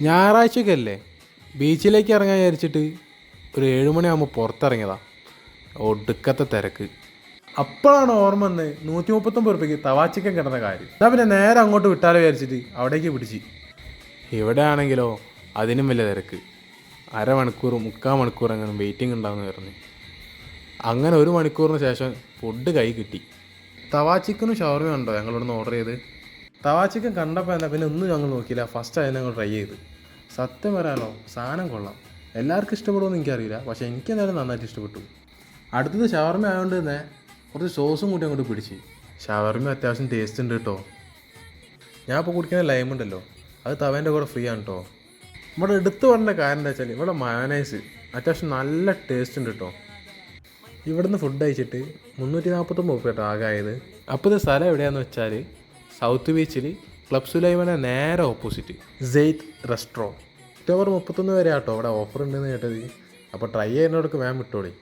ഞായറാഴ്ചയൊക്കെ അല്ലേ ബീച്ചിലേക്ക് ഇറങ്ങാൻ വിചാരിച്ചിട്ട് ഒരു 7 മണിയാകുമ്പോൾ പുറത്തിറങ്ങിയതാ. ഒടുക്കത്തെ തിരക്ക്. അപ്പോഴാണ് ഓർമ്മ വന്ന് 139 രൂപയ്ക്ക് തവാ ചിക്കൻ കിടന്ന കാര്യം. എന്നാൽ പിന്നെ നേരെ അങ്ങോട്ട് വിട്ടാലോ വിചാരിച്ചിട്ട് അവിടേക്ക് പിടിച്ച്. ഇവിടെ ആണെങ്കിലോ അതിനും വലിയ തിരക്ക്. 1/2 മണിക്കൂർ 3/4 മണിക്കൂർ അങ്ങനെ വെയിറ്റിംഗ് ഉണ്ടാവുമെന്ന് പറഞ്ഞു. അങ്ങനെ 1 മണിക്കൂറിന് ശേഷം ഫുഡ് കൈ കിട്ടി. തവാ ചിക്കനും ഷവർമയും ഉണ്ടോ ഞങ്ങളിവിടുന്ന് ഓർഡർ ചെയ്ത്. തവാ ചിക്കൻ കണ്ടപ്പോൾ എന്താ പിന്നെ ഒന്നും ഞങ്ങൾ നോക്കിയില്ല, ഫസ്റ്റ് അതിനെ ഞങ്ങൾ ട്രൈ ചെയ്ത്. സത്യം പറയാലോ സാധനം കൊള്ളാം. എല്ലാവർക്കും ഇഷ്ടപ്പെടുമെന്ന് എനിക്കറിയില്ല, പക്ഷേ എനിക്ക് എന്തായാലും നന്നായിട്ട് ഇഷ്ടപ്പെട്ടു. അടുത്തത് ഷവർമ ആയതുകൊണ്ട് തന്നെ കുറച്ച് സോസും കൂട്ടി അങ്ങോട്ട് പിടിച്ച്. ഷവർമ അത്യാവശ്യം ടേസ്റ്റ് ഉണ്ട് കേട്ടോ. ഞാൻ ഇപ്പോൾ കുടിക്കുന്ന ലൈം ഉണ്ടല്ലോ, അത് തവേൻ്റെ കൂടെ ഫ്രീ ആണ് കേട്ടോ. ഇവിടെ എടുത്തു പറഞ്ഞ കാര്യം എന്താ വെച്ചാൽ ഇവിടെ മയോനൈസ് അത്യാവശ്യം നല്ല ടേസ്റ്റ് ഉണ്ട് കേട്ടോ. ഇവിടുന്ന് ഫുഡ് കഴിച്ചിട്ട് 349 കേട്ടോ ആകെ ആയത്. അപ്പോൾ ഇത് സ്ഥലം എവിടെയാണെന്ന് വെച്ചാൽ സൗത്ത് ബീച്ചിൽ ക്ലബ് സുലൈമാനെ നേരെ ഓപ്പോസിറ്റ് സെയ്ത്ത് റെസ്റ്റോറൻറ്റ്. ഒക്ടോബർ 31 വരെ ആട്ടോ ഇവിടെ ഓഫർ ഉണ്ടെന്ന് കേട്ടത്. അപ്പോൾ ട്രൈ ചെയ്യുന്നവർക്ക് വേഗം വിട്ടോളി.